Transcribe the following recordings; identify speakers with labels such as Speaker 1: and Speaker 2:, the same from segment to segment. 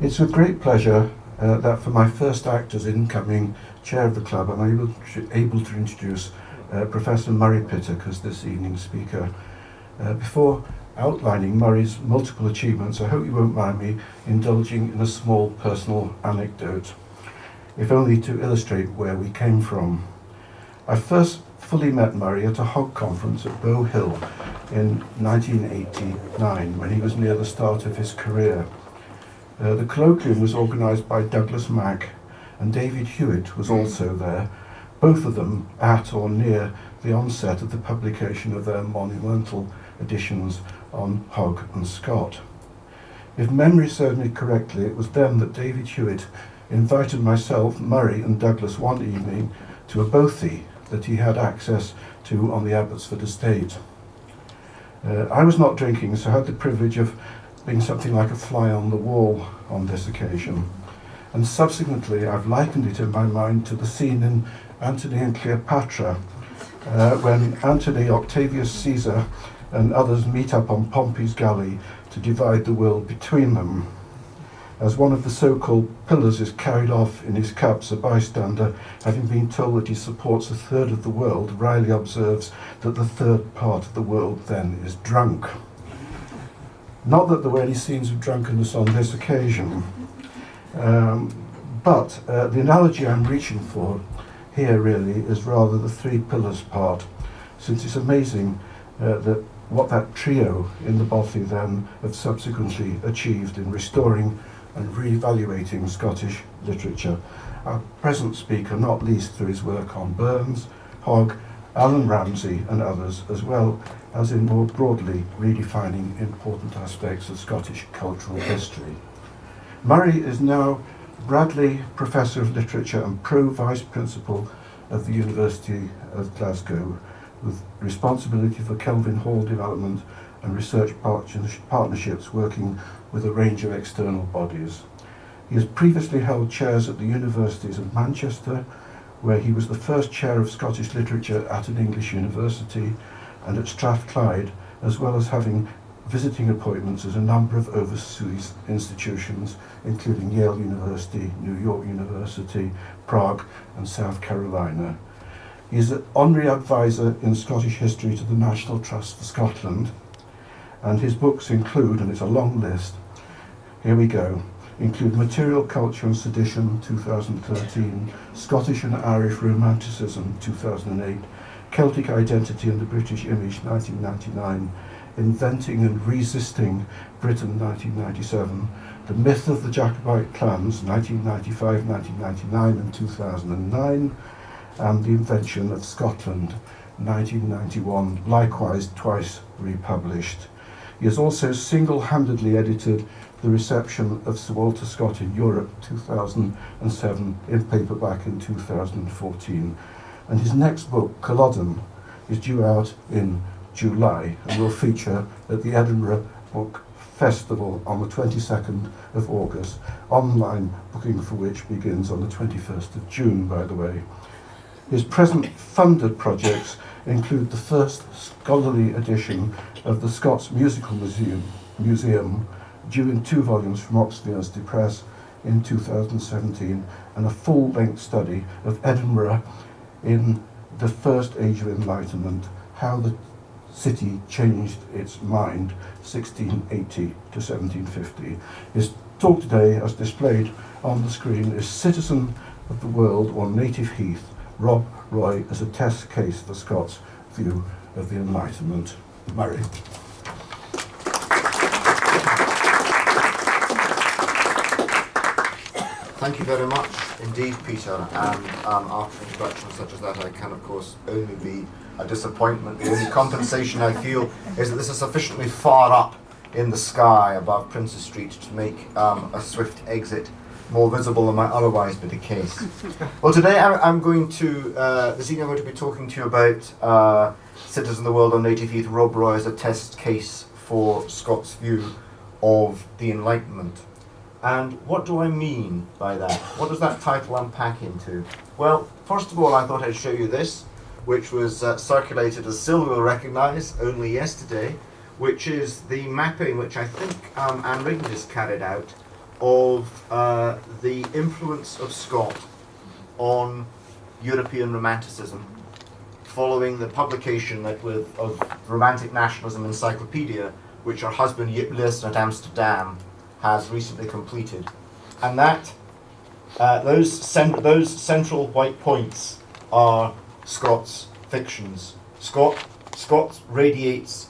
Speaker 1: It's with great pleasure that for my first act as incoming chair of the club, I'm able to introduce Professor Murray Pittock as this evening's speaker. Before outlining Murray's multiple achievements, I hope you won't mind me indulging in a small personal anecdote, if only to illustrate where we came from. I first fully met Murray at a Hogg Conference at Bowhill in 1989, when he was near the start of his career. The colloquium was organised by Mack, and David Hewitt was also there, both of them at or near the onset of the publication of their monumental editions on Hogg and Scott. If memory serves me correctly, it was then that David Hewitt invited myself, Murray and Douglas one evening to a bothy that he had access to on the Abbotsford estate. I was not drinking, so I had the privilege of being something like a fly on the wall on this occasion. And subsequently, I've likened it in my mind to the scene in Antony and Cleopatra, when Antony, Octavius Casar, and others meet up on Pompey's galley to divide the world between them. As one of the so-called pillars is carried off in his cups, a bystander, having been told that he supports a third of the world, wryly observes that the third part of the world then is drunk. Not that there were any scenes of drunkenness on this occasion, but the analogy I'm reaching for here really is rather the three pillars part, since it's amazing that what that trio in the bothy then have subsequently achieved in restoring and revaluating Scottish literature. Our present speaker, not least through his work on Burns, Hogg, Allan Ramsay and others, as well as in more broadly redefining important aspects of Scottish cultural history. Murray is now Bradley Professor of Literature and Pro-Vice Principal of the University of Glasgow, with responsibility for Kelvin Hall development and research partnerships, working with a range of external bodies. He has previously held chairs at the Universities of Manchester, where he was the first chair of Scottish literature at an English university, and at Strathclyde, as well as having visiting appointments at a number of overseas institutions, including Yale University, New York University, Prague, and South Carolina. He is an honorary advisor in Scottish history to the National Trust for Scotland, and his books include, and it's a long list, here we go, include Material Culture and Sedition, 2013, Scottish and Irish Romanticism, 2008, Celtic Identity and the British Image, 1999, Inventing and Resisting Britain, 1997, The Myth of the Jacobite Clans, 1995, 1999 and 2009, and The Invention of Scotland, 1991, likewise twice republished. He has also single-handedly edited The Reception of Sir Walter Scott in Europe, 2007, in paperback in 2014. And his next book, Colloquium, is due out in July and will feature at the Edinburgh Book Festival on the 22nd of August, online booking for which begins on the 21st of June, by the way. His present funded projects include the first scholarly edition of the Scots Musical Museum, due in 2 volumes from Oxford University Press in 2017, and a full-length study of Edinburgh in the first age of Enlightenment, how the city changed its mind 1680 to 1750. His talk today, as displayed on the screen, is Citizen of the World or Native Heath, Rob Roy as a test case for Scott's view of the Enlightenment. Murray.
Speaker 2: Thank you very much indeed, Peter, and after introductions such as that I can of course only be a disappointment. The only compensation I feel is that this is sufficiently far up in the sky above Princes Street to make a swift exit more visible than might otherwise be the case. Well, today I'm going to, this evening I'm going to be talking to you about Citizen of the World on Native Heath, Rob Roy as a test case for Scott's view of the Enlightenment. And what do I mean by that? What does that title unpack into? Well, first of all, I thought I'd show you this, which was circulated, as Sylvia will recognise, only yesterday, which is the mapping, which I think Anne Rigdon carried out, of the influence of Scott on European Romanticism, following the publication of Romantic Nationalism Encyclopedia, which her husband Jip List at Amsterdam has recently completed. And that those central white points are Scott's fictions. Scott radiates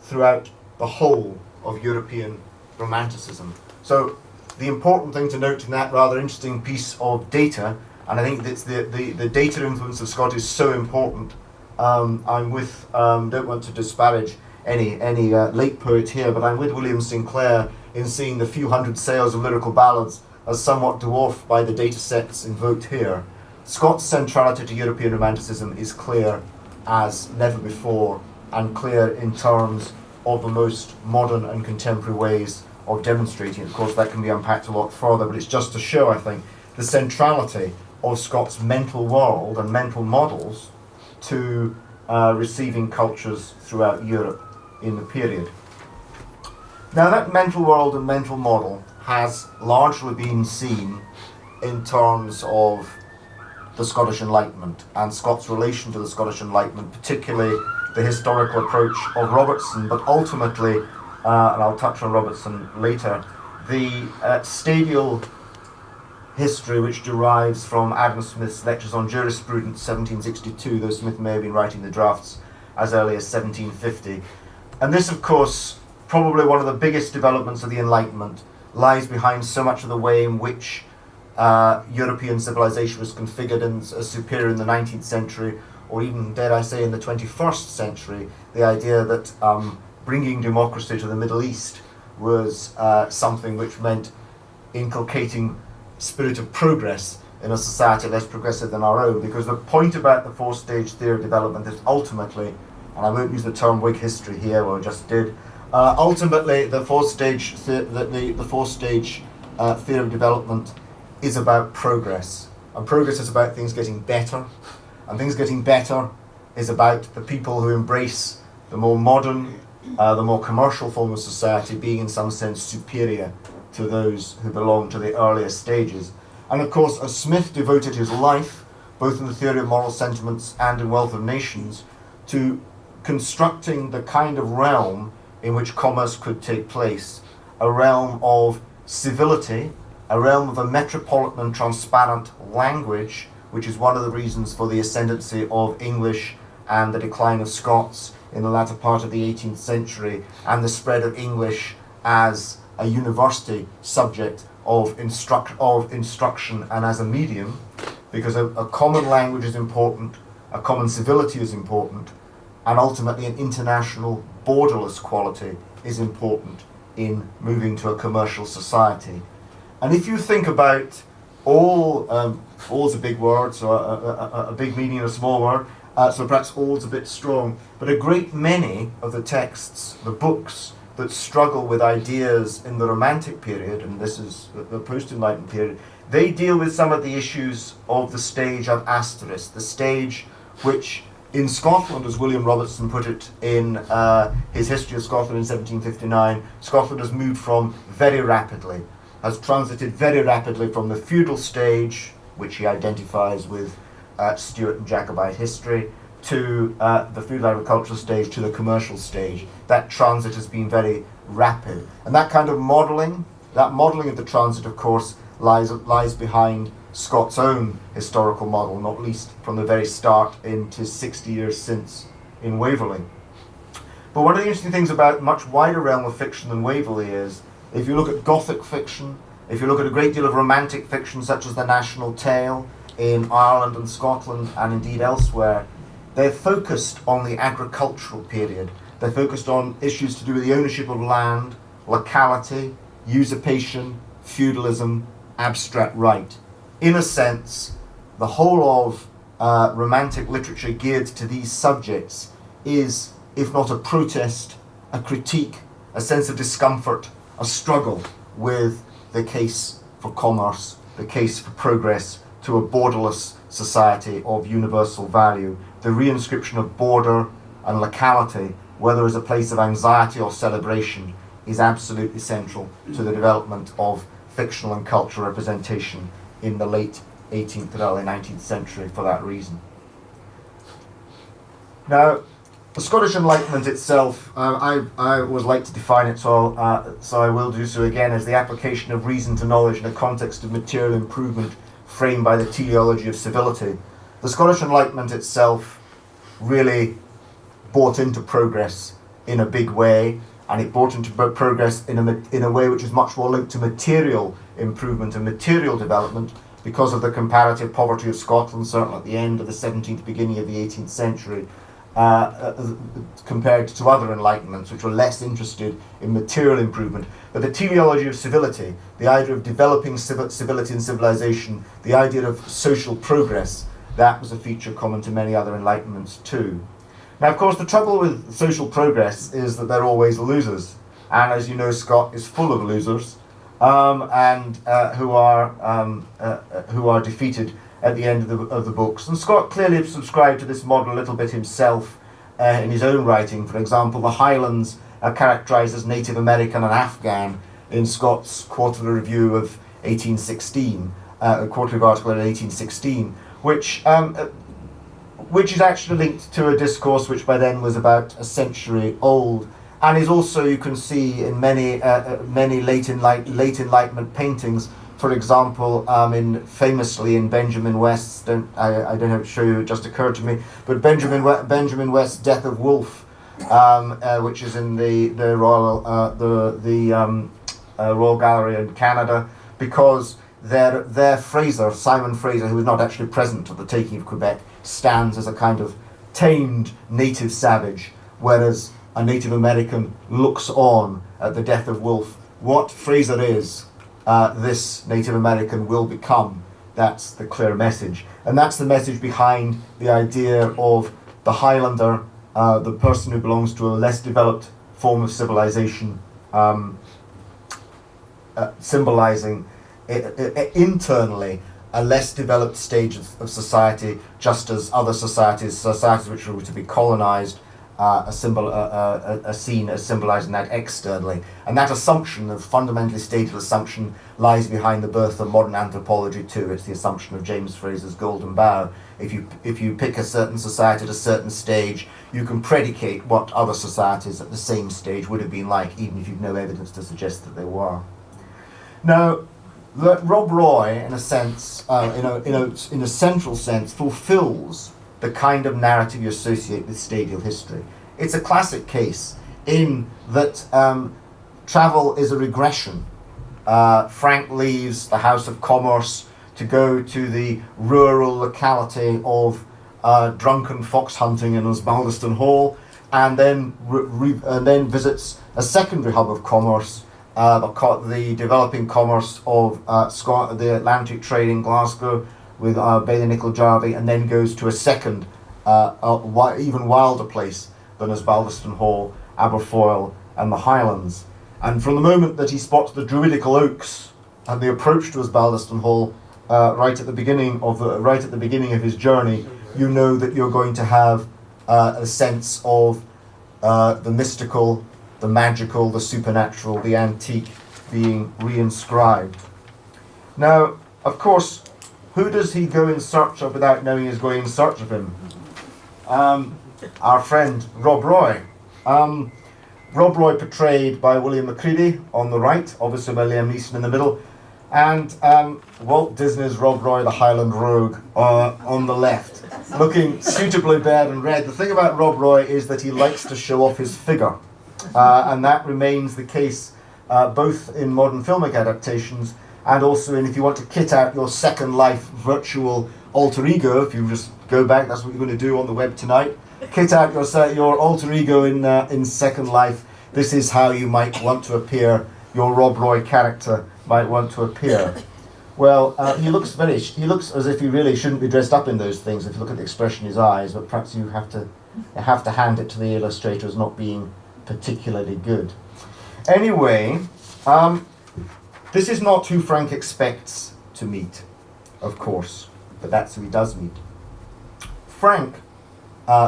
Speaker 2: throughout the whole of European Romanticism. So the important thing to note in that rather interesting piece of data, and I think that's the data influence of Scott is so important. I'm with, don't want to disparage any late poet here, but I'm with William Sinclair in seeing the few hundred sales of lyrical ballads as somewhat dwarfed by the data sets invoked here. Scott's centrality to European Romanticism is clear as never before, and clear in terms of the most modern and contemporary ways of demonstrating. Of course, that can be unpacked a lot further, but it's just to show, I think, the centrality of Scott's mental world and mental models to receiving cultures throughout Europe in the period. Now, that mental world and mental model has largely been seen in terms of the Scottish Enlightenment and Scott's relation to the Scottish Enlightenment, particularly the historical approach of Robertson, but ultimately, and I'll touch on Robertson later, the stadial history which derives from Adam Smith's Lectures on Jurisprudence 1762, though Smith may have been writing the drafts as early as 1750. And this, of course, probably one of the biggest developments of the Enlightenment, lies behind so much of the way in which European civilization was configured as superior in the 19th century, or even, dare I say, in the 21st century. The idea that bringing democracy to the Middle East was something which meant inculcating spirit of progress in a society less progressive than our own, because the point about the four-stage theory of development is ultimately, and I won't use the term Whig history here, or just did, ultimately the four-stage theory of development is about progress, and progress is about things getting better, and things getting better is about the people who embrace the more modern, the more commercial form of society being in some sense superior to those who belong to the earlier stages. And of course, as Smith devoted his life, both in the theory of moral sentiments and in Wealth of Nations, to constructing the kind of realm in which commerce could take place, a realm of civility, a realm of a metropolitan and transparent language, which is one of the reasons for the ascendancy of English and the decline of Scots in the latter part of the 18th century, and the spread of English as a university subject of instruction and as a medium, because a common language is important, a common civility is important, and ultimately an international borderless quality is important in moving to a commercial society. And if you think about all is a big word, so a big meaning in a small word, so perhaps all's a bit strong, but a great many of the texts, the books that struggle with ideas in the Romantic period, and this is the post-Enlightenment period, they deal with some of the issues of the stage of asterisk, the stage which in Scotland, as William Robertson put it in his History of Scotland in 1759, Scotland has moved from has transited very rapidly from the feudal stage, which he identifies with Stuart and Jacobite history, to the feudal agricultural stage, to the commercial stage. That transit has been very rapid. And that kind of modelling, of the transit, of course, lies behind Scott's own historical model, not least from the very start into 60 years since in Waverley. But one of the interesting things about a much wider realm of fiction than Waverley is, if you look at Gothic fiction, if you look at a great deal of Romantic fiction such as the National Tale in Ireland and Scotland and indeed elsewhere, they're focused on the agricultural period. They're focused on issues to do with the ownership of land, locality, usurpation, feudalism, abstract right. In a sense, the whole of Romantic literature geared to these subjects is, if not a protest, a critique, a sense of discomfort, a struggle with the case for commerce, the case for progress to a borderless society of universal value, the reinscription of border and locality whether as a place of anxiety or celebration, is absolutely central to the development of fictional and cultural representation in the late 18th and early 19th century for that reason. Now, the Scottish Enlightenment itself, I always like to define it, so I will do so again, as the application of reason to knowledge in a context of material improvement framed by the teleology of civility. The Scottish Enlightenment itself really bought into progress in a big way, and it brought into progress in a way which is much more linked to material improvement and material development because of the comparative poverty of Scotland, certainly at the end of the 17th, beginning of the 18th century, compared to other Enlightenments which were less interested in material improvement. But the teleology of civility, the idea of developing civility and civilization, the idea of social progress, that was a feature common to many other Enlightenments too. Now, of course, the trouble with social progress is that they're always losers, and as you know, Scott is full of losers, and who are defeated at the end of the books. And Scott clearly subscribed to this model a little bit himself in his own writing. For example, the Highlands are characterised as Native American and Afghan in Scott's quarterly review of 1816, a quarterly article in 1816, which is actually linked to a discourse which by then was about a century old, and is also, you can see in many late Enlightenment paintings. For example, famously in Benjamin West's, I don't have to show you, it just occurred to me, but Benjamin West's Death of Wolfe, which is in the Royal Gallery in Canada, because their Fraser, Simon Fraser, who was not actually present at the taking of Quebec, stands as a kind of tamed native savage, whereas a Native American looks on at the death of Wolfe. What Fraser is, this Native American will become. That's the clear message. And that's the message behind the idea of the Highlander, the person who belongs to a less developed form of civilization, symbolizing internally a less developed stage of society, just as other societies which were to be colonized, are seen as symbolizing that externally. And that assumption, the fundamentally stated assumption, lies behind the birth of modern anthropology too. It's the assumption of James Fraser's Golden Bough. If you pick a certain society at a certain stage, you can predicate what other societies at the same stage would have been like, even if you've no evidence to suggest that they were. Now, Rob Roy, in a sense, in a central sense, fulfills the kind of narrative you associate with stadial history. It's a classic case in that travel is a regression. Frank leaves the House of Commerce to go to the rural locality of drunken fox hunting in Osbaldiston Hall, and then visits a secondary hub of commerce, the developing commerce of the Atlantic trade in Glasgow with Bailey Nicol Jarvie, and then goes to a second, even wilder place than Osbaldiston Hall, Aberfoyle and the Highlands. And from the moment that he spots the Druidical oaks and the approach to Osbaldiston Hall, right at the beginning of his journey, you know that you're going to have a sense of the mystical, the magical, the supernatural, the antique being reinscribed. Now, of course, who does he go in search of without knowing he's going in search of him? Our friend Rob Roy. Rob Roy, portrayed by William Macready on the right, obviously by Liam Neeson in the middle, and Walt Disney's Rob Roy, the Highland Rogue, on the left, looking suitably bared and red. The thing about Rob Roy is that he likes to show off his figure, and that remains the case both in modern filmic adaptations and also in, if you want to kit out your Second Life virtual alter ego, if you just go back, that's what you're going to do on the web tonight, kit out your alter ego in Second Life. This is how you might want to appear, your Rob Roy character might want to appear. Well, he looks as if he really shouldn't be dressed up in those things if you look at the expression in his eyes, but perhaps you have to hand it to the illustrator as not being particularly good. Anyway, this is not who Frank expects to meet, of course, but that's who he does meet. Frank,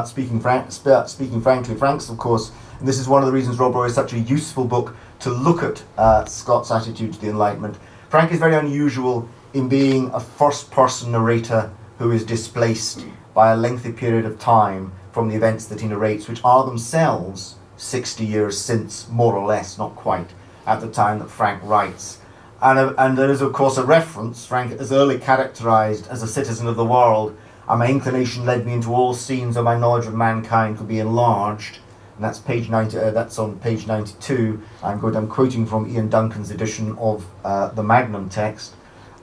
Speaker 2: speaking frankly, Frank's, of course, And this is one of the reasons Rob Roy is such a useful book to look at Scott's attitude to the Enlightenment. Frank is very unusual in being a first-person narrator who is displaced by a lengthy period of time from the events that he narrates, which are themselves 60 years since, more or less, not quite, at the time that Frank writes. And there is, of course, a reference. Frank is early characterised as a citizen of the world, and my inclination led me into all scenes where my knowledge of mankind could be enlarged. And that's page 90. That's on page 92. I'm quoting from Ian Duncan's edition of the Magnum text,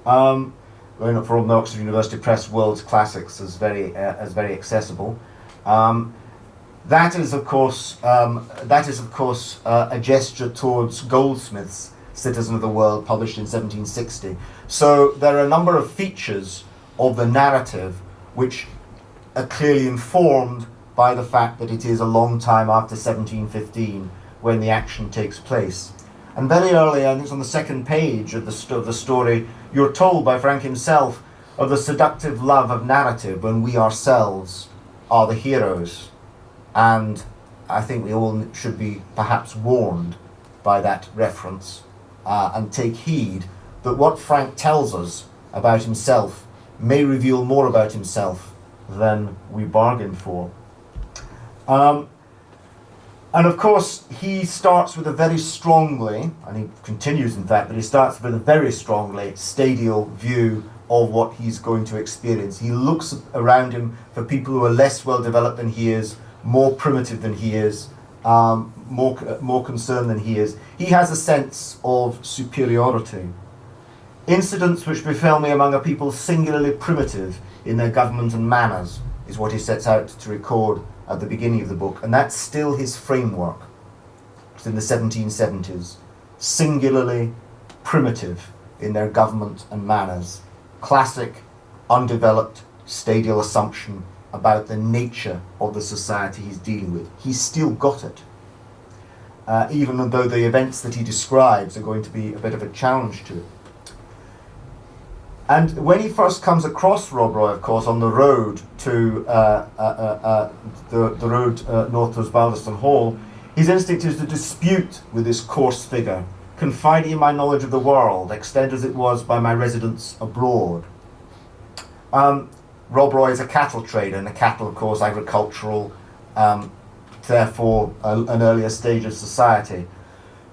Speaker 2: from the Oxford University Press World's Classics, as very accessible. That is, of course, a gesture towards Goldsmith's Citizen of the World, published in 1760. So there are a number of features of the narrative which are clearly informed by the fact that it is a long time after 1715 when the action takes place. And very early, I think it's on the second page of the story, you're told by Frank himself of the seductive love of narrative when we ourselves are the heroes. And I think we all should be perhaps warned by that reference and take heed that what Frank tells us about himself may reveal more about himself than we bargained for. And of course, he starts with a very strongly, and he continues in fact, but he starts with a very strongly stadial view of what he's going to experience. He looks around him for people who are less well developed than he is, more primitive than he is, more concerned than he is. He has a sense of superiority. Incidents which befell me among a people singularly primitive in their government and manners is what he sets out to record at the beginning of the book, and that's still his framework. It's in the 1770s. Singularly primitive in their government and manners. Classic, undeveloped, stadial assumption about the nature of the society he's dealing with. He's still got it. Even though the events that he describes are going to be a bit of a challenge to it. And when he first comes across Rob Roy, of course, on the road to the road north towards Baldiston Hall, his instinct is to dispute with this coarse figure, confiding in my knowledge of the world, extended as it was by my residence abroad. Rob Roy is a cattle trader, and the cattle, of course, agricultural, therefore an earlier stage of society.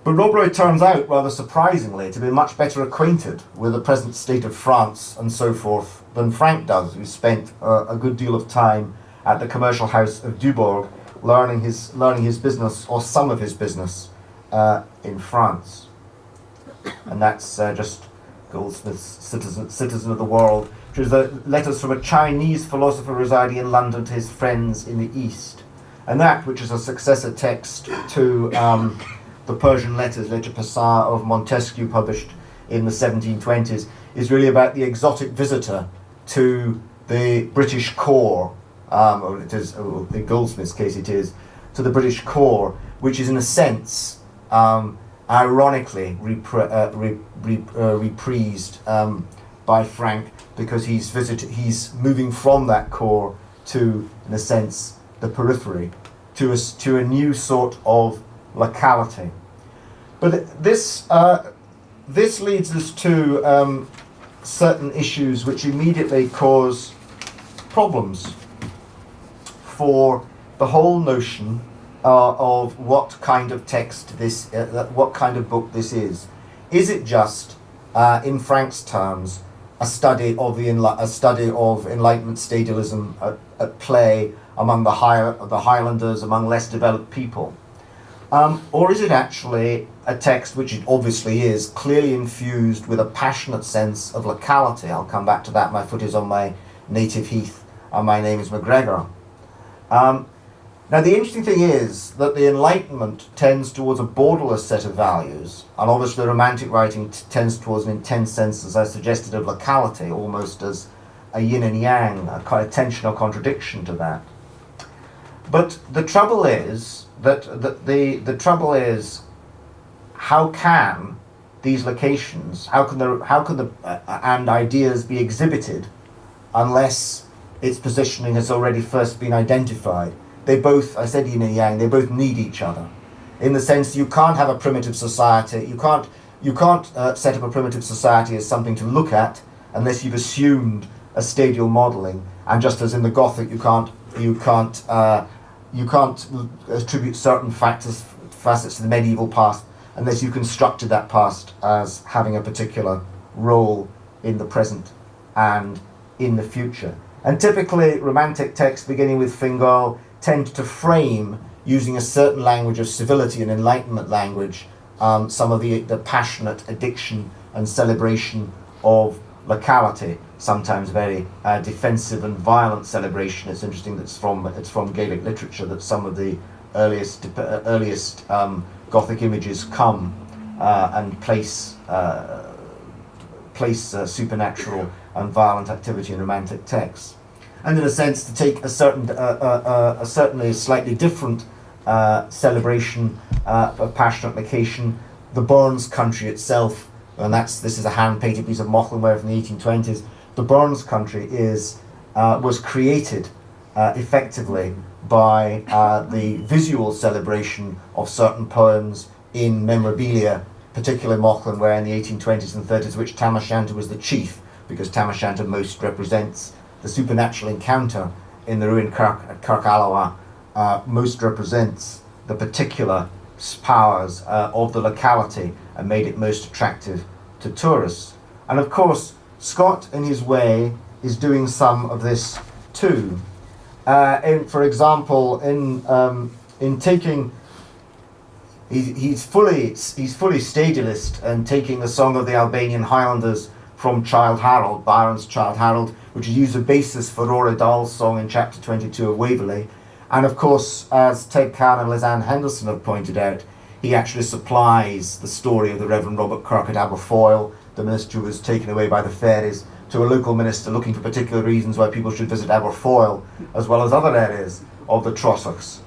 Speaker 2: But Rob Roy turns out, rather surprisingly, to be much better acquainted with the present state of France and so forth than Frank does, who spent a good deal of time at the commercial house of Dubourg, learning his business, or some of his business, in France. And that's just Goldsmith's Citizen of the World, which is the letters from a Chinese philosopher residing in London to his friends in the East. And that, which is a successor text to the Persian letters, Lettres Passant of Montesquieu, published in the 1720s, is really about the exotic visitor to the British core, or it is, in Goldsmith's case it is, to the British core, which is in a sense, ironically reprised by Frank, because he's moving from that core to, in a sense, the periphery, to a new sort of locality. But this leads us to certain issues which immediately cause problems for the whole notion of what kind of text this, what kind of book this is. Is it just, in Frank's terms, a study of Enlightenment stadialism at play among the Highlanders, among less developed people? Or is it actually a text, which it obviously is, clearly infused with a passionate sense of locality? I'll come back to that. My foot is on my native heath, and my name is MacGregor. Now, the interesting thing is that the Enlightenment tends towards a borderless set of values, and obviously Romantic writing tends towards an intense sense, as I suggested, of locality, almost as a yin and yang, a kind of tension or contradiction to that. But the trouble is that the trouble is, how can these locations, how can the and ideas be exhibited unless its positioning has already first been identified? they both, I said yin and yang, they both need each other. In the sense you can't have a primitive society, you can't set up a primitive society as something to look at unless you've assumed a stadial modelling. And just as in the Gothic, you can't attribute certain facets to the medieval past unless you constructed that past as having a particular role in the present and in the future. And typically, Romantic texts beginning with Fingal tend to frame, using a certain language of civility and Enlightenment language, some of the passionate addiction and celebration of locality, sometimes very defensive and violent celebration. It's interesting that it's from Gaelic literature that some of the earliest Gothic images come and place supernatural and violent activity in Romantic texts. And in a sense, to take a certainly slightly different celebration of passionate location, the Burns country itself, and this is a hand-painted piece of Mauchlinware from the 1820s. The Burns country was created effectively by the visual celebration of certain poems in memorabilia, particularly Mauchlinware in the 1820s and 30s, which Tam O'Shanter was the chief, because Tam O'Shanter most represents the supernatural encounter in the ruined kirk at Kirk Alloa, most represents the particular powers of the locality and made it most attractive to tourists. And of course, Scott, in his way, is doing some of this too. For example, in taking, he's fully stadialist and taking the song of the Albanian Highlanders from Childe Harold, Byron's Childe Harold, which is used as a basis for Rory Dahl's song in chapter 22 of Waverley. And of course, as Ted Kahn and Lisanne Henderson have pointed out, he actually supplies the story of the Reverend Robert Kirk at Aberfoyle, the minister who was taken away by the fairies, to a local minister looking for particular reasons why people should visit Aberfoyle, as well as other areas of the Trossachs.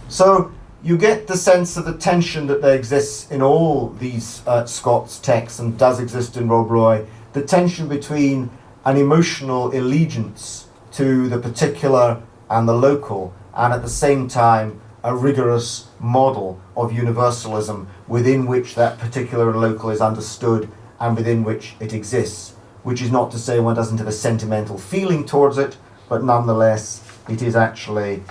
Speaker 2: So you get the sense of the tension that there exists in all these Scots texts, and does exist in Rob Roy, the tension between an emotional allegiance to the particular and the local, and at the same time a rigorous model of universalism within which that particular and local is understood and within which it exists, which is not to say one doesn't have a sentimental feeling towards it, but nonetheless it is actually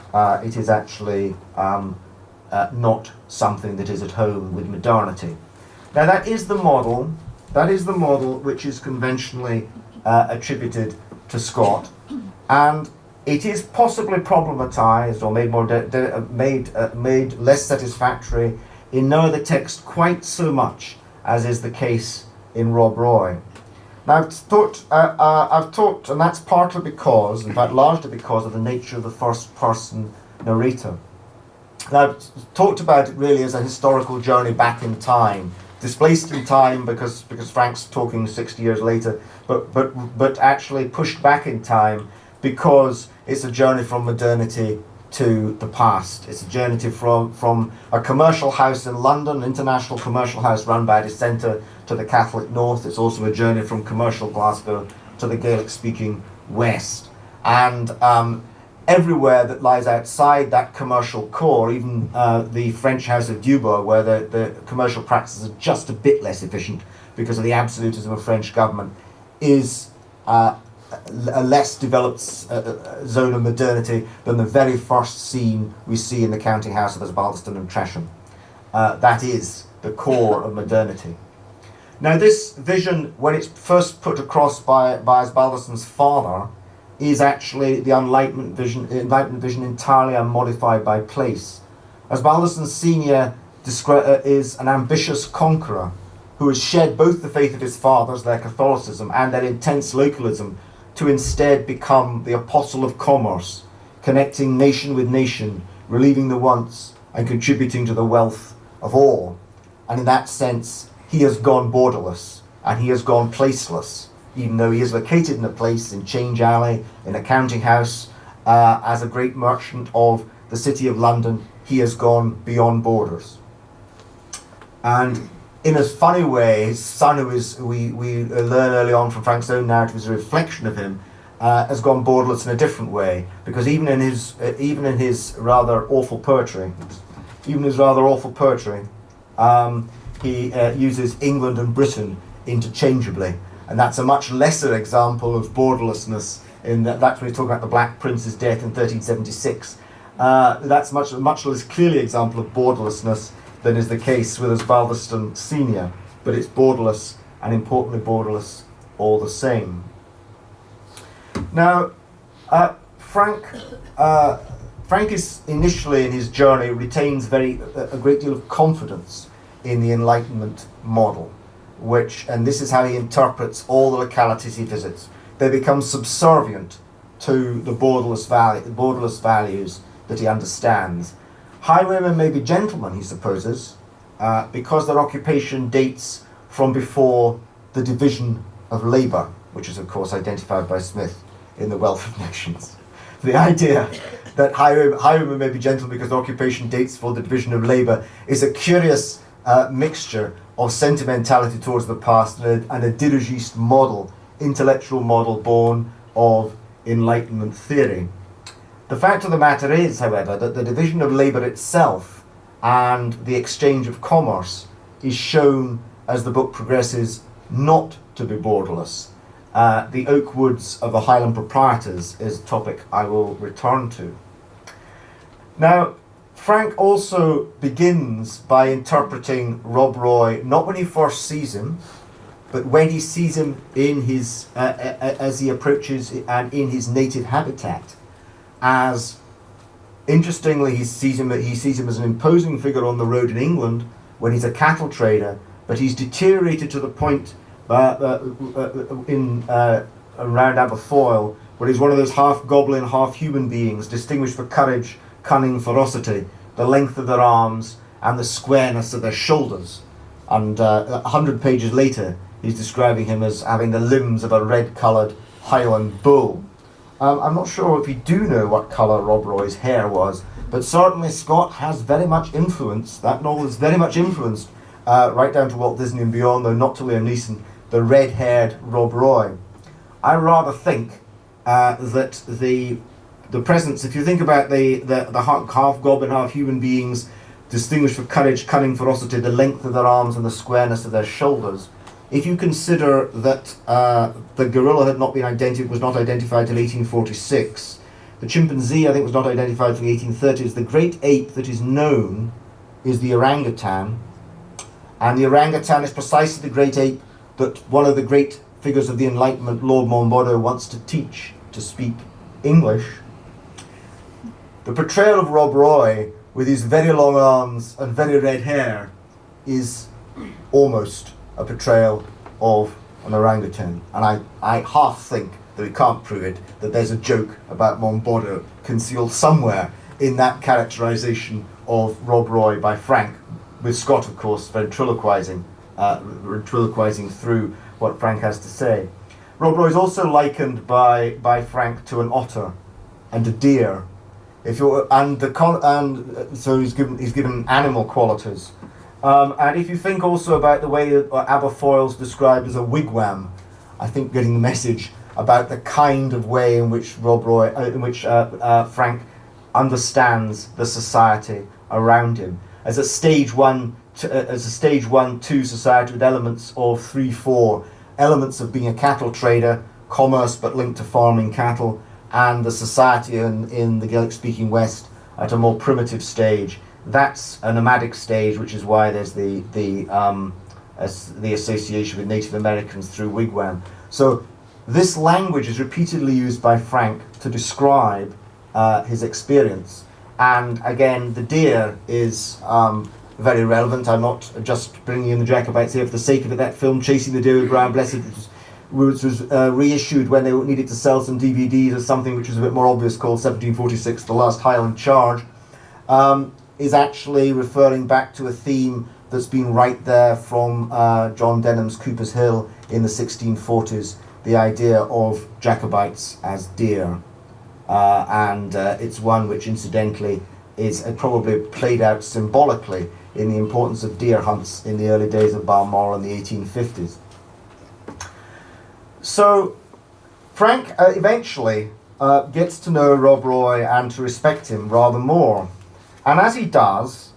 Speaker 2: not something that is at home with modernity. Now that is the model which is conventionally attributed to Scott, and it is possibly problematized or made less satisfactory in no other text quite so much as is the case in Rob Roy. Now I've thought, and that's partly because, in fact largely because of the nature of the first person narrator. Now I've talked about it really as a historical journey back in time, displaced in time because Frank's talking 60 years later, but actually pushed back in time because it's a journey from modernity to the past. It's a journey from a commercial house in London, an international commercial house run by a dissenter, to the Catholic North. It's also a journey from commercial Glasgow to the Gaelic-speaking West. And everywhere that lies outside that commercial core, even the French house of Dubois, where the commercial practices are just a bit less efficient because of the absolutism of French government, is a less developed zone of modernity than the very first scene we see in the counting house of Osbaldeston and Tresham. That is the core of modernity. Now this vision, when it's first put across by Osbaldeston's father, is actually the Enlightenment vision entirely unmodified by place. Osbaldeston Senior is an ambitious conqueror who has shed both the faith of his fathers, their Catholicism, and their intense localism, to instead become the apostle of commerce, connecting nation with nation, relieving the wants and contributing to the wealth of all. And in that sense, he has gone borderless and he has gone placeless, even though he is located in a place in Change Alley, in a counting house, as a great merchant of the City of London. He has gone beyond borders. And in a funny way, his son, who is, we learn early on from Frank's own narrative, is a reflection of him, has gone borderless in a different way, because even in his rather awful poetry, he uses England and Britain interchangeabably, and that's a much lesser example of borderlessness. That's when he's talking about the Black Prince's death in 1376. That's much less clearly example of borderlessness than is the case with Osbaldiston Senior, but it's borderless, and importantly borderless all the same. Now, Frank is initially in his journey retains a great deal of confidence in the Enlightenment model, and this is how he interprets all the localities he visits. They become subservient to the borderless values that he understands. Highwaymen may be gentlemen, he supposes, because their occupation dates from before the division of labour, which is of course identified by Smith in The Wealth of Nations. The idea that highwaymen may be gentlemen because their occupation dates for the division of labour is a curious mixture of sentimentality towards the past and a dirigiste model, intellectual model born of Enlightenment theory. The fact of the matter is, however, that the division of labour itself and the exchange of commerce is shown, as the book progresses, not to be borderless. The oak woods of the Highland proprietors is a topic I will return to. Now, Frank also begins by interpreting Rob Roy, not when he first sees him, but when he sees him in his, as he approaches and in his native habitat, as, interestingly, he sees him as an imposing figure on the road in England when he's a cattle trader, but he's deteriorated to the point around Aberfoyle, where he's one of those half-goblin, half-human beings, distinguished for courage, cunning, ferocity, the length of their arms, and the squareness of their shoulders. And 100 pages later, he's describing him as having the limbs of a red-coloured Highland bull. I'm not sure if you do know what colour Rob Roy's hair was, but certainly Scott has very much influenced, that novel is very much influenced, right down to Walt Disney and beyond, though not to Liam Neeson, the red-haired Rob Roy. I rather think that the presence, if you think about the half-goblin, half-human beings, distinguished for courage, cunning, ferocity, the length of their arms and the squareness of their shoulders, if you consider that the gorilla was not identified till 1846, the chimpanzee I think was not identified till the 1830s, the great ape that is known is the orangutan, and the orangutan is precisely the great ape that one of the great figures of the Enlightenment, Lord Monboddo, wants to teach to speak English. The portrayal of Rob Roy with his very long arms and very red hair is almost a portrayal of an orangutan, and I half think that we can't prove it, that there's a joke about Monboddo concealed somewhere in that characterization of Rob Roy by Frank, with Scott of course ventriloquizing through what Frank has to say. Rob Roy is also likened by Frank to an otter and a deer. So he's given animal qualities. And if you think also about the way Aberfoyle's described as a wigwam, I think getting the message about the kind of way in which Frank understands the society around him as a stage 1, 2 society with elements of 3, 4 elements of being a cattle trader, commerce but linked to farming cattle, and the society in the Gaelic-speaking West at a more primitive stage. That's a nomadic stage, which is why there's the association with Native Americans through wigwam. So this language is repeatedly used by Frank to describe his experience. And again, the deer is very relevant. I'm not just bringing in the Jacobites here for the sake of it. That film, Chasing the Deer with Brian Blessed, which was reissued when they needed to sell some DVDs or something which was a bit more obvious, called 1746, The Last Highland Charge, is actually referring back to a theme that's been right there from John Denham's Cooper's Hill in the 1640s, the idea of Jacobites as deer. And it's one which incidentally is probably played out symbolically in the importance of deer hunts in the early days of Balmoral in the 1850s. So Frank eventually gets to know Rob Roy and to respect him rather more. And as he does,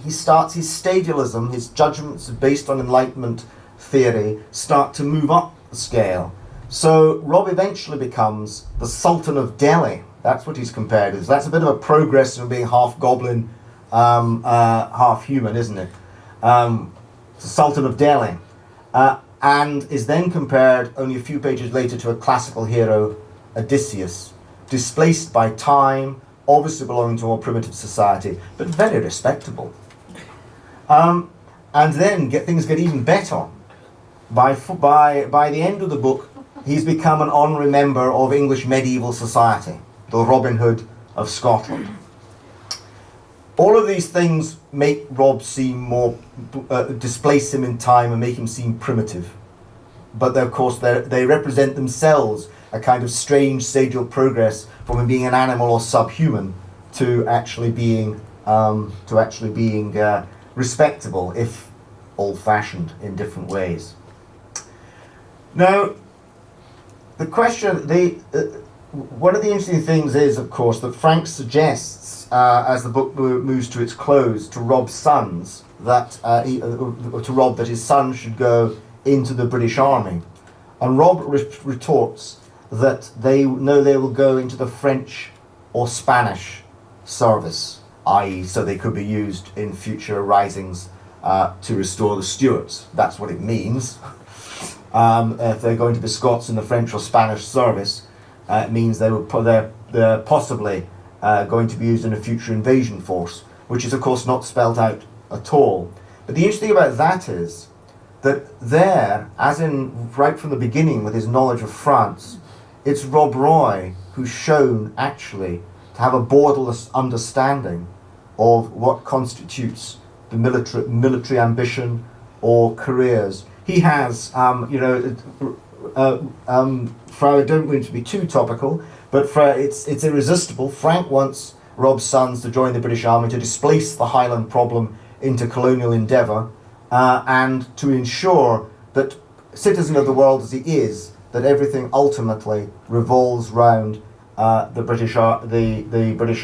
Speaker 2: he starts his stadialism, his judgments based on Enlightenment theory start to move up the scale. So Rob eventually becomes the Sultan of Delhi. That's what he's compared as. That's a bit of a progress from being half goblin, half human, isn't it? The Sultan of Delhi. And is then compared only a few pages later to a classical hero, Odysseus, displaced by time, obviously belonging to a more primitive society, but very respectable. And then things get even better. By the end of the book, he's become an honorary member of English medieval society, the Robin Hood of Scotland. All of these things make Rob seem more, displace him in time and make him seem primitive. But of course, they represent themselves a kind of strange stadial progress from him being an animal or subhuman to actually being respectable, if old-fashioned in different ways. Now, the question, one of the interesting things is, of course, that Frank suggests, as the book moves to its close, to Rob's sons, that his son should go into the British Army. And Rob retorts that they know they will go into the French or Spanish service, i.e. so they could be used in future risings to restore the Stuarts. That's what it means. If they're going to be Scots in the French or Spanish service, it means they're possibly going to be used in a future invasion force, which is of course not spelt out at all. But the interesting thing about that is that there, as in right from the beginning with his knowledge of France, it's Rob Roy who's shown actually to have a borderless understanding of what constitutes the military ambition or careers. He has, for I don't want to be too topical, but it's irresistible. Frank wants Rob's sons to join the British Army to displace the Highland problem into colonial endeavour, and to ensure that, citizen of the world as he is, that everything ultimately revolves round the British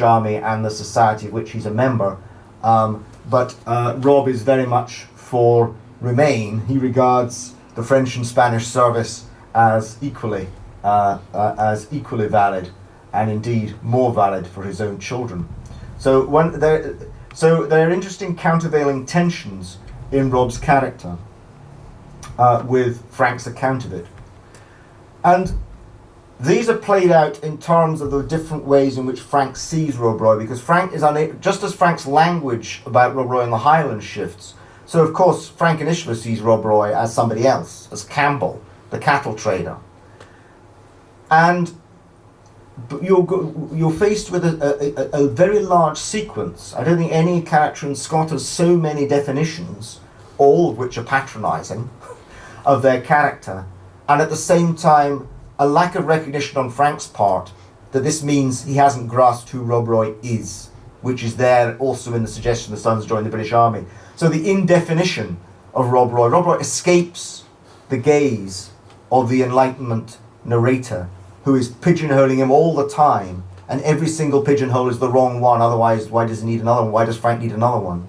Speaker 2: Army and the society of which he's a member. But Rob is very much for Remain. He regards the French and Spanish service as equally valid, and indeed more valid for his own children. So there are interesting countervailing tensions in Rob's character with Frank's account of it. And these are played out in terms of the different ways in which Frank sees Rob Roy, because Frank is just as Frank's language about Rob Roy in the Highlands shifts, so of course Frank initially sees Rob Roy as somebody else, as Campbell, the cattle trader. And you're faced with a very large sequence. I don't think any character in Scott has so many definitions, all of which are patronising, of their character, and at the same time a lack of recognition on Frank's part that this means he hasn't grasped who Rob Roy is, which is there also in the suggestion the sons join the British Army. So the indefinition of Rob Roy escapes the gaze of the Enlightenment narrator, who is pigeonholing him all the time, and every single pigeonhole is the wrong one, otherwise why does he need another one? Why does Frank need another one?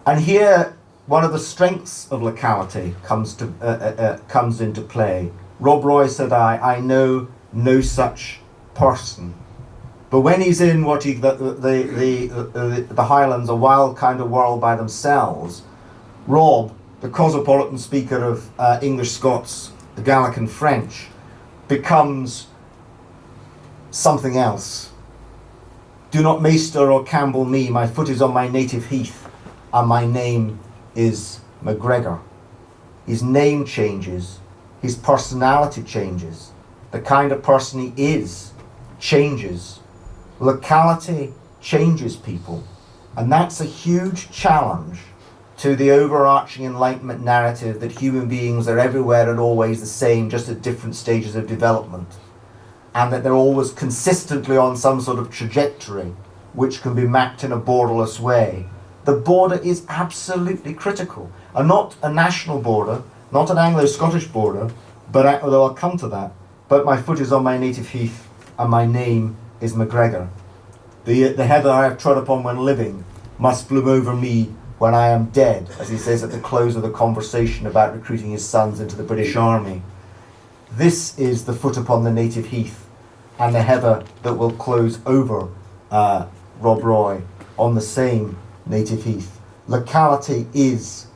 Speaker 2: And here, one of the strengths of Locality comes into play. Rob Roy said, I know no such person. But when he's in the Highlands, a wild kind of world by themselves, Rob, the cosmopolitan speaker of English, Scots, the Gaelic and French, becomes something else. Do not maester or Campbell me, my foot is on my native heath, and my name is MacGregor. His name changes, his personality changes, the kind of person he is changes. Locality changes people, and that's a huge challenge to the overarching Enlightenment narrative that human beings are everywhere and always the same, just at different stages of development, and that they're always consistently on some sort of trajectory which can be mapped in a borderless way. The border is absolutely critical, and not a national border, not an Anglo-Scottish border, but although I'll come to that, but my foot is on my native heath, and my name is MacGregor. The heather I have trod upon when living must bloom over me when I am dead, as he says at the close of the conversation about recruiting his sons into the British Army. This is the foot upon the native heath, and the heather that will close over Rob Roy on the same native heath. Locality is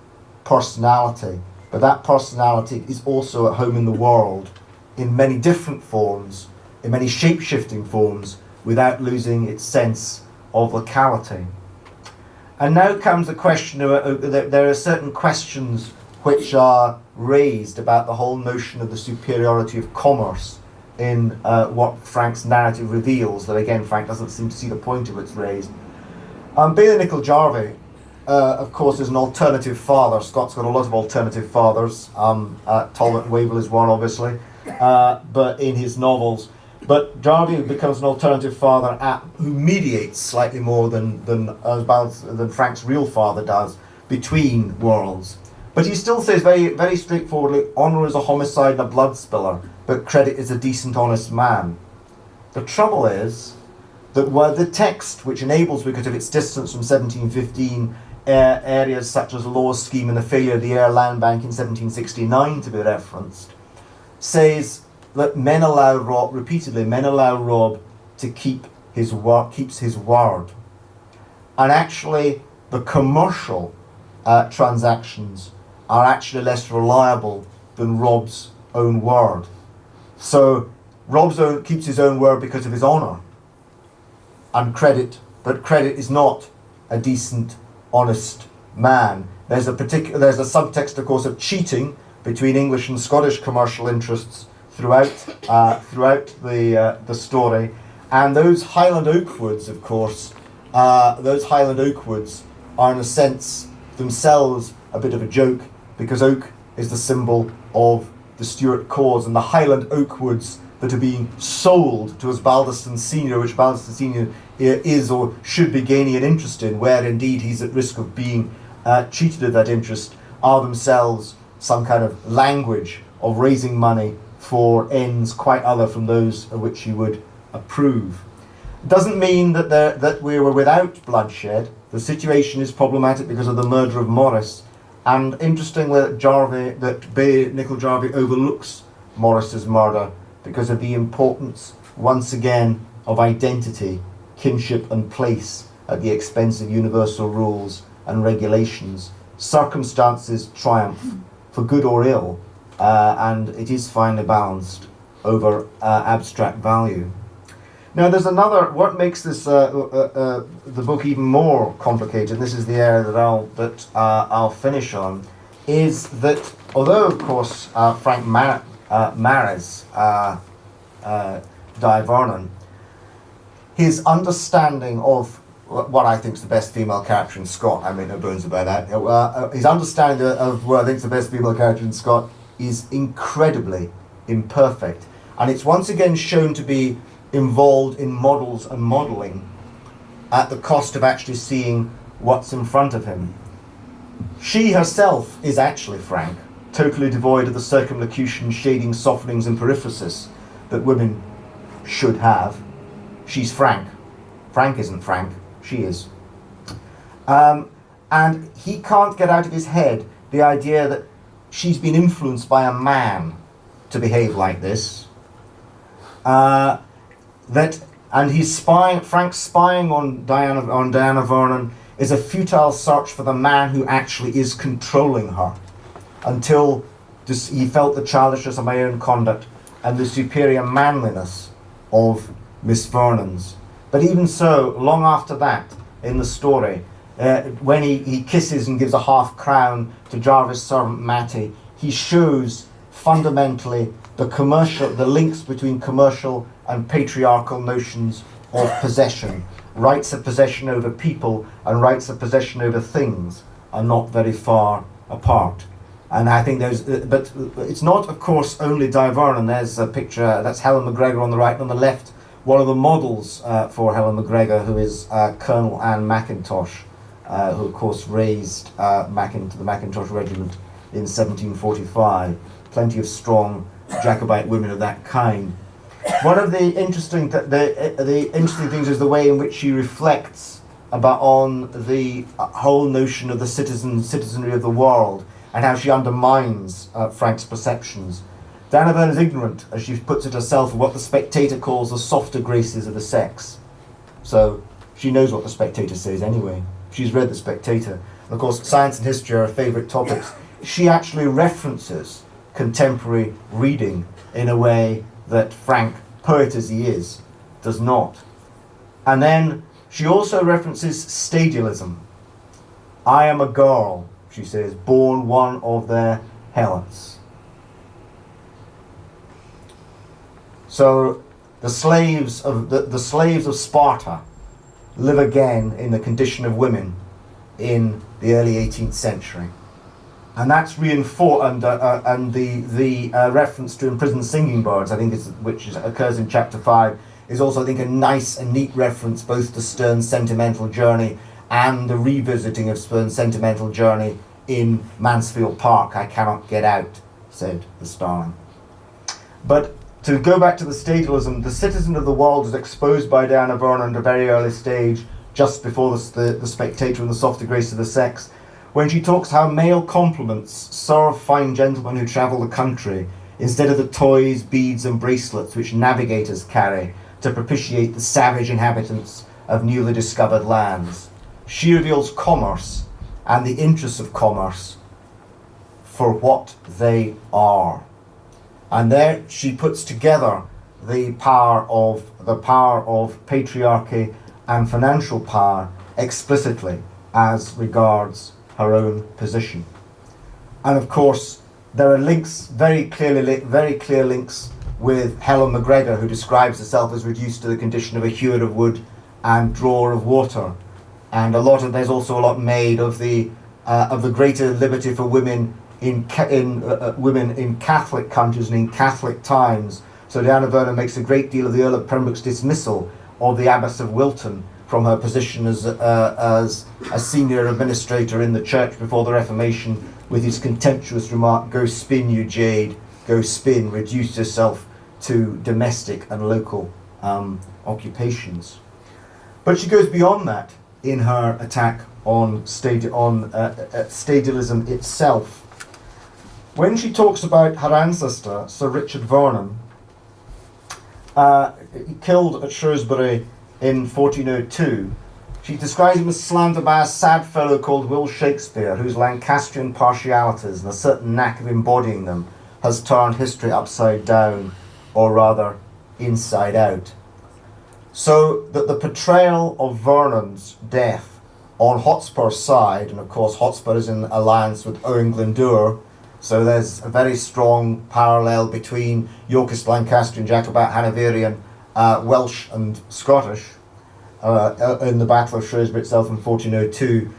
Speaker 2: personality, but that personality is also at home in the world in many different forms, in many shape-shifting forms, without losing its sense of locality. And now comes the question, there are certain questions which are raised about the whole notion of the superiority of commerce in what Frank's narrative reveals, that again Frank doesn't seem to see the point of it's raised. Bailey Nicol Jarvie, of course, is an alternative father. Scott's got a lot of alternative fathers. Talbot and Wavell is one, obviously, but in his novels. But Jarvie becomes an alternative father who mediates slightly more than Frank's real father does between worlds. But he still says very, very straightforwardly, honour is a homicide and a blood spiller, but credit is a decent, honest man. The trouble is that the text, which enables, because of its distance from 1715, areas such as Law's scheme and the failure of the Eyre Land Bank in 1769 to be referenced, says that men allow Rob to keeps his word. And actually, the commercial transactions are actually less reliable than Rob's own word. So Rob's keeps his own word because of his honour and credit, but credit is not a decent, honest man. There's a subtext, of course, of cheating between English and Scottish commercial interests throughout the story, and those Highland oak woods, of course, are in a sense themselves a bit of a joke, because oak is the symbol of the Stuart cause, and the Highland oak woods that are being sold to Osbaldiston Senior, which Osbaldiston Senior is or should be gaining an interest in, where indeed he's at risk of being cheated of that interest, are themselves some kind of language of raising money for ends quite other from those of which you would approve. It doesn't mean that we were without bloodshed. The situation is problematic because of the murder of Morris, and interestingly that Bailey Nicol Jarvie overlooks Morris's murder because of the importance, once again, of identity, kinship and place at the expense of universal rules and regulations. Circumstances triumph, for good or ill, and it is finely balanced over abstract value. Now there's another, what makes this the book even more complicated, and this is the area that I'll finish on, is that although of course Frank marries Di Vernon, his understanding of what I think is the best female character in Scott, I make no bones about that, his understanding of what I think is the best female character in Scott is incredibly imperfect, and it's once again shown to be involved in models and modelling at the cost of actually seeing what's in front of him. She herself is actually frank, totally devoid of the circumlocution, shading, softenings and periphrasis that women should have. She's frank. Frank isn't frank, she is. And he can't get out of his head the idea that she's been influenced by a man to behave like this. Frank's spying on Diana Vernon is a futile search for the man who actually is controlling her, until he felt the childishness of my own conduct and the superior manliness of Miss Vernon's. But even so, long after that, in the story, when he kisses and gives a half crown to Jarvis' servant Matty, he shows fundamentally the links between commercial and patriarchal notions of possession. Rights of possession over people and rights of possession over things are not very far apart. And I think but it's not, of course, only Di Vernon. There's a picture, that's Helen MacGregor on the right, and on the left, one of the models for Helen MacGregor, who is Colonel Anne Mackintosh, who of course raised the Mackintosh Regiment in 1745. Plenty of strong Jacobite women of that kind. One of the interesting the interesting things is the way in which she reflects on the whole notion of the citizenry of the world, and how she undermines Frank's perceptions. Diana Byrne is ignorant, as she puts it herself, of what the Spectator calls the softer graces of the sex. So she knows what the Spectator says anyway. She's read the Spectator. And of course, science and history are her favourite topics. She actually references contemporary reading in a way that Frank, poet as he is, does not. And then she also references stadialism. I am a girl, she says, born one of their helots. So the slaves of Sparta live again in the condition of women in the early 18th century. And that's reinforced, and the reference to imprisoned singing birds, I think, occurs in chapter 5, is also, I think, a nice and neat reference both to Sterne's sentimental journey and the revisiting of Sterne's sentimental journey in Mansfield Park. I cannot get out, said the starling. But to go back to the stadialism, the citizen of the world is exposed by Diana Byrne at a very early stage, just before the Spectator and the softer grace of the sex, when she talks how male compliments serve fine gentlemen who travel the country instead of the toys, beads and bracelets which navigators carry to propitiate the savage inhabitants of newly discovered lands. She reveals commerce and the interests of commerce for what they are. And there she puts together the power of patriarchy and financial power explicitly as regards her own position. And of course, there are links, very clear links with Helen Macgregor, who describes herself as reduced to the condition of a hewer of wood and drawer of water. And there's also a lot made of the greater liberty for women in Catholic countries and in Catholic times. So Diana Byrne makes a great deal of the Earl of Pembroke's dismissal of the Abbess of Wilton from her position as a senior administrator in the church before the Reformation, with his contemptuous remark, "Go spin, you jade, go spin, reduce yourself to domestic and local occupations." But she goes beyond that in her attack on stadialism itself. When she talks about her ancestor, Sir Richard Vernon, killed at Shrewsbury in 1402, she describes him as slandered by a sad fellow called Will Shakespeare, whose Lancastrian partialities and a certain knack of embodying them has turned history upside down, or rather inside out. So that the portrayal of Vernon's death on Hotspur's side, and of course Hotspur is in alliance with Owen Glendower, so there's a very strong parallel between Yorkist, Lancastrian, Jacobite, Hanoverian, Welsh and Scottish in the Battle of Shrewsbury itself in 1402.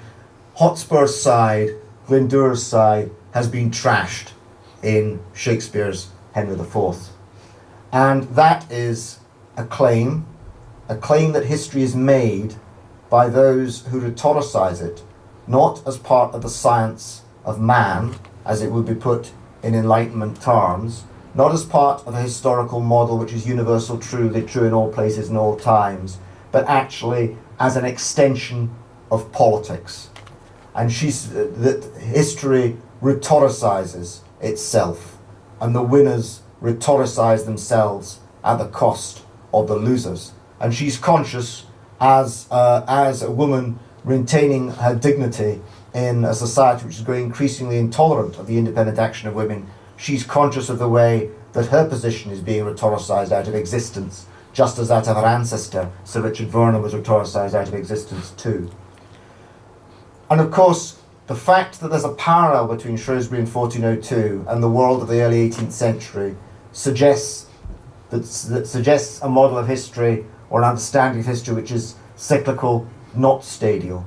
Speaker 2: Hotspur's side, Glendower's side, has been trashed in Shakespeare's Henry IV. And that is a claim that history is made by those who rhetoricize it, not as part of the science of man, as it would be put in Enlightenment terms, not as part of a historical model which is universal truly true in all places and all times, but actually as an extension of politics. And that history rhetoricizes itself, and the winners rhetoricize themselves at the cost of the losers. And she's conscious, as a woman retaining her dignity in a society which is growing increasingly intolerant of the independent action of women, she's conscious of the way that her position is being rhetoricized out of existence, just as that of her ancestor, Sir Richard Vernon, was rhetoricized out of existence too. And of course, the fact that there's a parallel between Shrewsbury in 1402 and the world of the early 18th century suggests a model of history, or an understanding of history, which is cyclical, not stadial,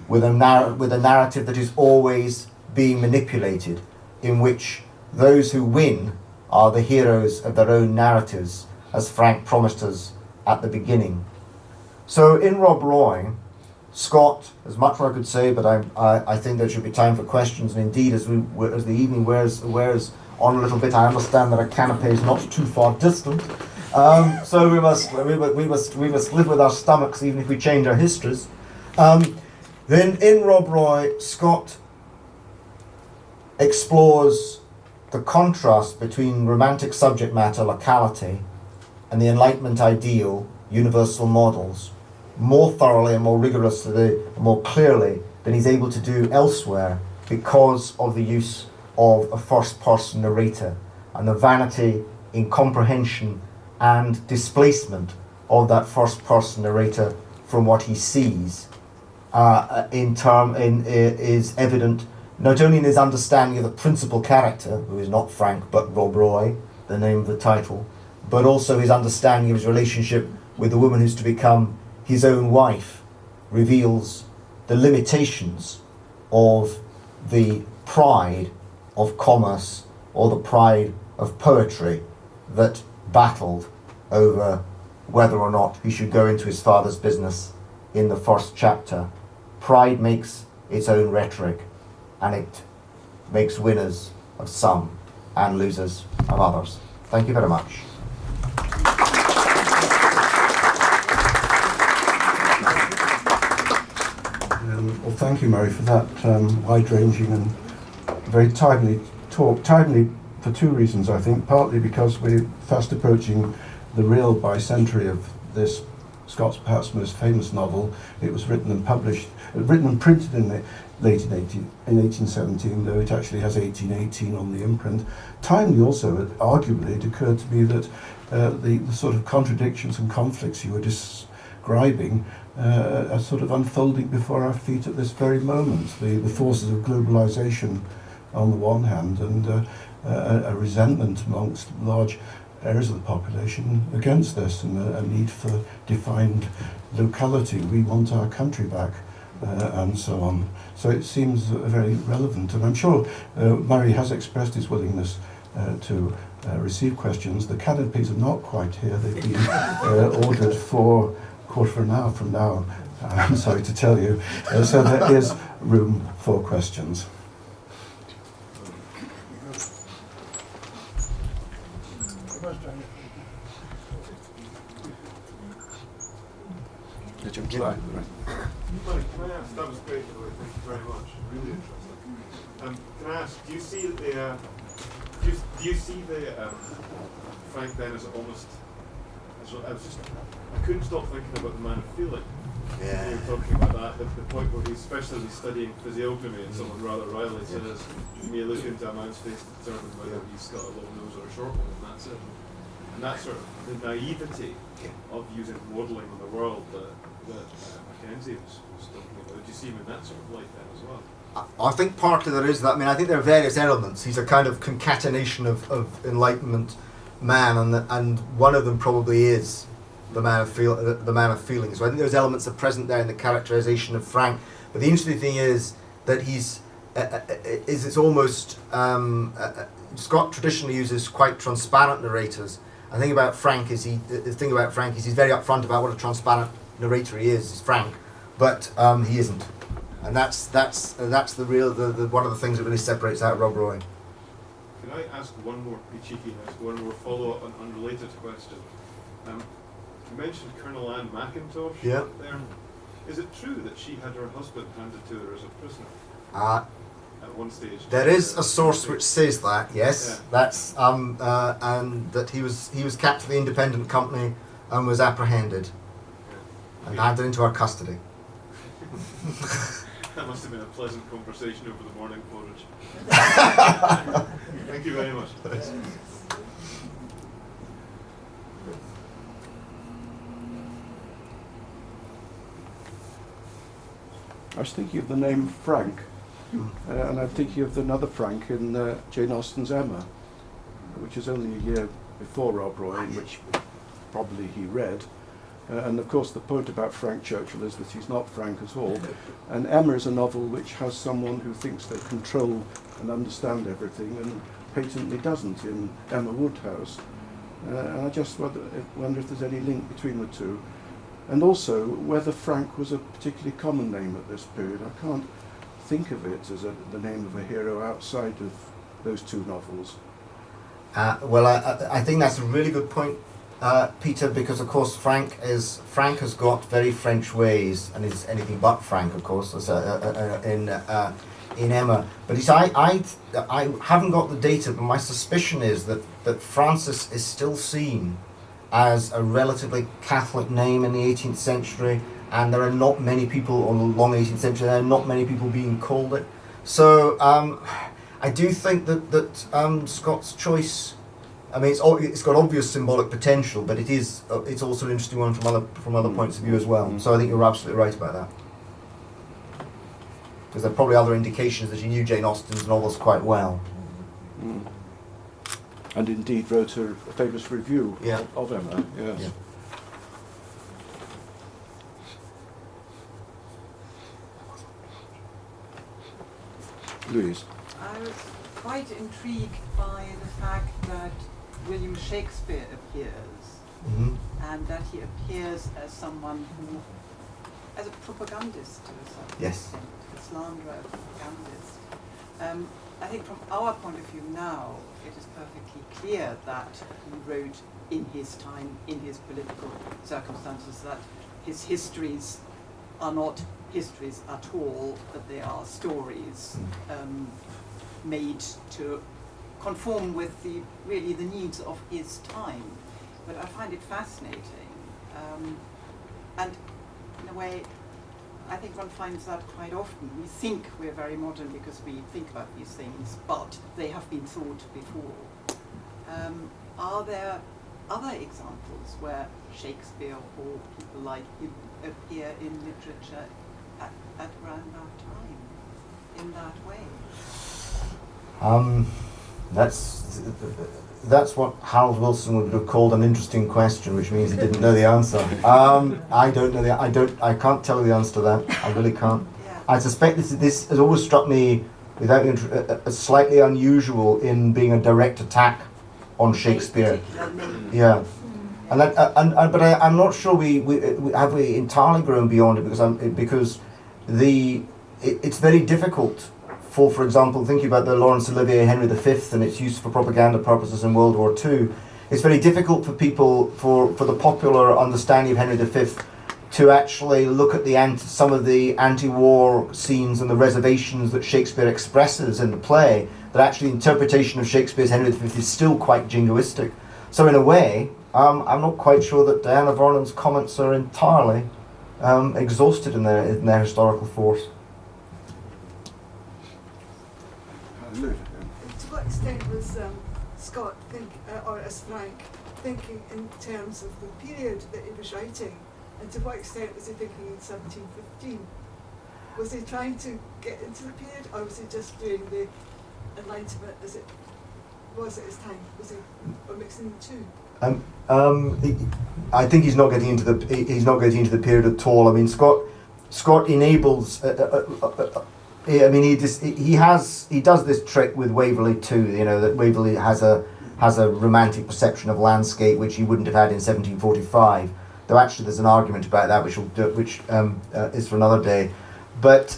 Speaker 2: with a narrative that is always being manipulated, in which those who win are the heroes of their own narratives, as Frank promised us at the beginning. So in Rob Roy, Scott, there's much more I could say, but I think there should be time for questions, and indeed as the evening wears on a little bit. I understand that a canapé is not too far distant. So we must live with our stomachs even if we change our histories. Then in Rob Roy, Scott explores the contrast between romantic subject matter, locality, and the Enlightenment ideal, universal models, more thoroughly and more rigorously and more clearly than he's able to do elsewhere because of the use of a first-person narrator and the vanity, incomprehension and displacement of that first-person narrator from what he sees is evident not only in his understanding of the principal character, who is not Frank but Rob Roy, the name of the title, but also his understanding of his relationship with the woman who's to become his own wife, reveals the limitations of the pride of commerce or the pride of poetry that battled over whether or not he should go into his father's business in the first chapter. Pride makes its own rhetoric, and it makes winners of some and losers of others. Thank you very much.
Speaker 1: Well, thank you, Murray, for that wide-ranging and very timely talk. Timely for two reasons, I think. Partly because we're fast approaching the real bicentenary of this Scott's perhaps most famous novel. It was written and printed in the late in 1817, though it actually has 1818 on the imprint. Timely also, arguably, it occurred to me that the sort of contradictions and conflicts you were describing are sort of unfolding before our feet at this very moment. The forces of globalization on the one hand, and a resentment amongst large areas of the population against this, and a need for defined locality. We want our country back, and so on. So it seems very relevant, and I'm sure Murray has expressed his willingness to receive questions. The canopies are not quite here. They've been ordered for a quarter of an hour from now, I'm sorry to tell you. So there is room for questions.
Speaker 3: Can I ask, that was great, thank you very much, really interesting. Can I ask, do you see the Frank then as almost, I couldn't stop thinking about the man of feeling.
Speaker 2: Yeah.
Speaker 3: You were talking about that, the point where he's especially studying physiognomy, and someone rather wryly says, you may look into a man's face to determine whether he's got a long nose or a short one, and that's it. And that sort of, the naivety of using modelling on the world that Mackenzie was talking about. Do you see him in that sort of light then as well?
Speaker 2: I think partly there is that. I mean, I think there are various elements. He's a kind of concatenation of Enlightenment man, and one of them probably is the man of feeling. So I think there's elements that are present there in the characterization of Frank. But the interesting thing is that it's almost Scott traditionally uses quite transparent narrators. The thing about Frank is he's very upfront about what a transparent narrator he is. He's frank, but he isn't, and that's the real one of the things that really separates out Rob Roy.
Speaker 3: Can I ask one more, be cheeky and ask one more follow-up and unrelated question? You mentioned Colonel Anne McIntosh.
Speaker 2: Yeah.
Speaker 3: There, is it true that she had her husband handed to her as a prisoner at one stage?
Speaker 2: There is a source which says that. Yes, yeah. That's and that he was kept to the independent company and was apprehended. And handed into our custody.
Speaker 3: That must have been a pleasant conversation over the morning porridge. Thank you very much.
Speaker 1: I was thinking of the name Frank, and I'm thinking of another Frank in Jane Austen's Emma, which is only a year before Rob Roy, in which probably he read. And of course the point about Frank Churchill is that he's not frank at all. And Emma is a novel which has someone who thinks they control and understand everything and patently doesn't in Emma Woodhouse. And I just wonder if there's any link between the two. And also whether Frank was a particularly common name at this period. I can't think of it as the name of a hero outside of those two novels.
Speaker 2: Well, I think that's a really good point, Peter, because of course Frank has got very French ways, and is anything but frank, of course, as, in Emma. But I haven't got the data, but my suspicion is that Francis is still seen as a relatively Catholic name in the 18th century, and there are not many people, or the long 18th century, there are not many people being called it. So I do think that Scott's choice, I mean, it's got obvious symbolic potential, but it's also an interesting one from other points of view as well. So I think you're absolutely right about that. Because there are probably other indications that he knew Jane Austen's novels quite well.
Speaker 1: Mm. And indeed wrote a famous review of Emma, yes.
Speaker 2: Yeah.
Speaker 1: Louise?
Speaker 4: I was quite intrigued by the fact that William Shakespeare appears, and that he appears as someone who, as a propagandist to a certain extent, a slanderer, a propagandist. I think from our point of view now, it is perfectly clear that he wrote in his time, in his political circumstances, that his histories are not histories at all, but they are stories made to conform with really the needs of his time. But I find it fascinating, and in a way, I think one finds that quite often. We think we're very modern because we think about these things, but they have been thought before. Are there other examples where Shakespeare or people like him appear in literature at around that time, in that way?
Speaker 2: That's what Harold Wilson would have called an interesting question, which means he didn't know the answer. I don't know I can't tell you the answer to that. I really can't.
Speaker 4: Yeah.
Speaker 2: I suspect this has always struck me, without slightly unusual in being a direct attack on Shakespeare. Yeah. And but I'm not sure we have entirely grown beyond it, because it's very difficult for example, thinking about the Laurence Olivier Henry V and its use for propaganda purposes in World War II. It's very difficult for people, for the popular understanding of Henry V, to actually look at some of the anti-war scenes and the reservations that Shakespeare expresses in the play, that actually interpretation of Shakespeare's Henry V is still quite jingoistic. So in a way, I'm not quite sure that Diana Vernon's comments are entirely exhausted in their historical force.
Speaker 5: To what extent was Scott or as Frank thinking in terms of the period that he was writing, and to what extent was he thinking in 1715? Was he trying to get into the period, or was he just doing the Enlightenment as it was at his time? Was he mixing the two?
Speaker 2: I think he's not getting into the period at all. I mean, Scott enables. I mean, he does this trick with Waverley too. You know, that Waverley has a romantic perception of landscape which he wouldn't have had in 1745. Though actually, there's an argument about that which is for another day. But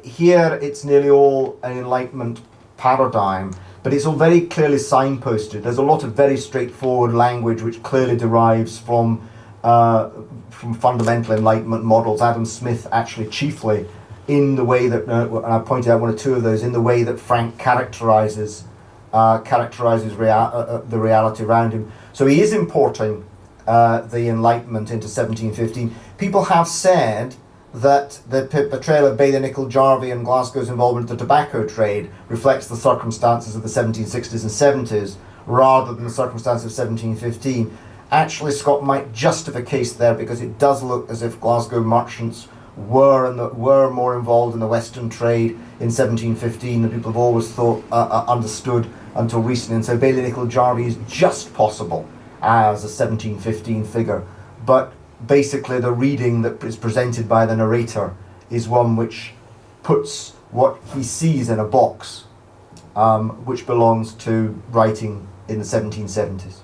Speaker 2: here, it's nearly all an Enlightenment paradigm. But it's all very clearly signposted. There's a lot of very straightforward language which clearly derives from fundamental Enlightenment models. Adam Smith actually chiefly, in the way that, and I pointed out one or two of those, in the way that Frank characterises the reality around him. So he is importing the Enlightenment into 1715. People have said that the portrayal of Bailey Nicol Jarvie and Glasgow's involvement in the tobacco trade reflects the circumstances of the 1760s and 70s rather than the circumstances of 1715. Actually, Scott might just have a case there, because it does look as if Glasgow merchants were more involved in the Western trade in 1715 than people have always thought understood until recently. And so Bailey Nicol Jarvie is just possible as a 1715 figure, but basically the reading that is presented by the narrator is one which puts what he sees in a box, which belongs to writing in the 1770s.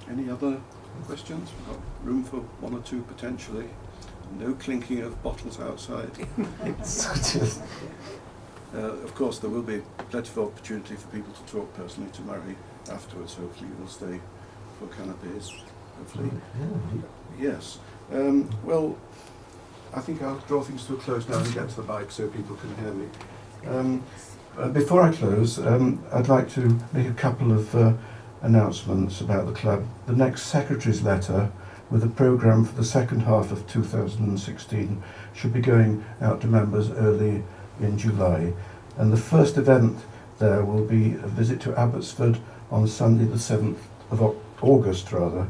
Speaker 1: Any other questions? We've got room for one or two potentially. no clinking of bottles outside. Of course, there will be plenty of opportunity for people to talk personally to Murray afterwards. Hopefully, you'll stay for canapes. Hopefully, yes. Well, I think I'll draw things to a close now and get to the mic so people can hear me. Before I close, I'd like to make a couple of announcements about the club. The next secretary's letter with a programme for the second half of 2016 should be going out to members early in July. And the first event there will be a visit to Abbotsford on Sunday the 7th of August, to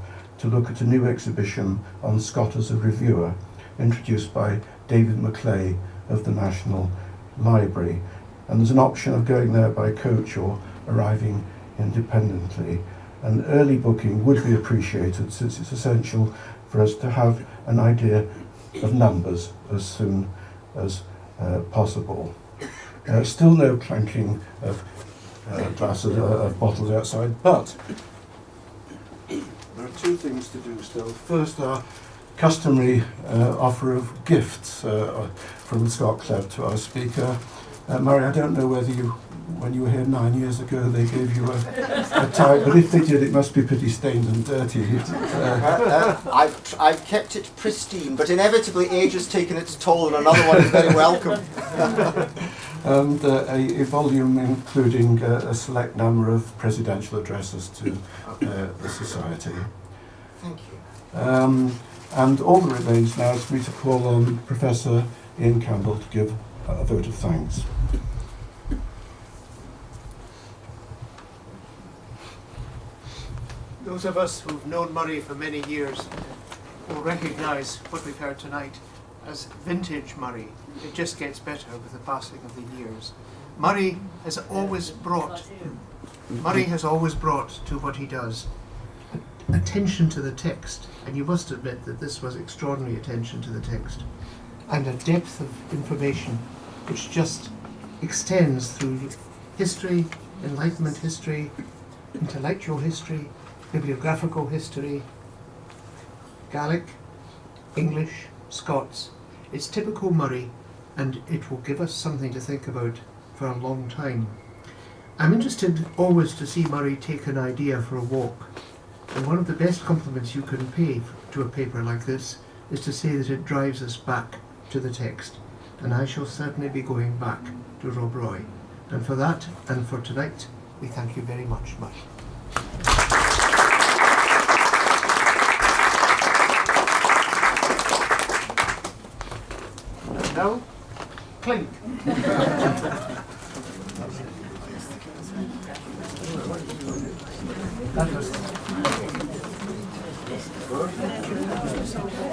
Speaker 1: look at a new exhibition on Scott as a reviewer, introduced by David Maclay of the National Library. And there's an option of going there by coach or arriving independently. And early booking would be appreciated, since it's essential for us to have an idea of numbers as soon as possible. Still no clanking of glasses of bottles outside, but there are two things to do still. First, our customary offer of gifts from the Scott Club to our speaker. Murray, I don't know whether when you were here 9 years ago, they gave you a tie, but if they did, it must be pretty stained and dirty.
Speaker 2: I've kept it pristine, but inevitably age has taken its toll, and another one is very welcome.
Speaker 1: And a volume including a select number of presidential addresses to the Society.
Speaker 2: Thank you.
Speaker 1: And all that remains now is for me to call on Professor Ian Campbell to give a vote of thanks.
Speaker 6: Those of us who've known Murray for many years will recognise what we've heard tonight as vintage Murray. It just gets better with the passing of the years. Murray has always brought to what he does attention to the text, and you must admit that this was extraordinary attention to the text, and a depth of information which just extends through history, Enlightenment history, intellectual history, bibliographical history, Gaelic, English, Scots. It's typical Murray, and it will give us something to think about for a long time. I'm interested always to see Murray take an idea for a walk, and one of the best compliments you can pay to a paper like this is to say that it drives us back to the text, and I shall certainly be going back to Rob Roy. And for that, and for tonight, we thank you very much, Murray. And now, clink. That was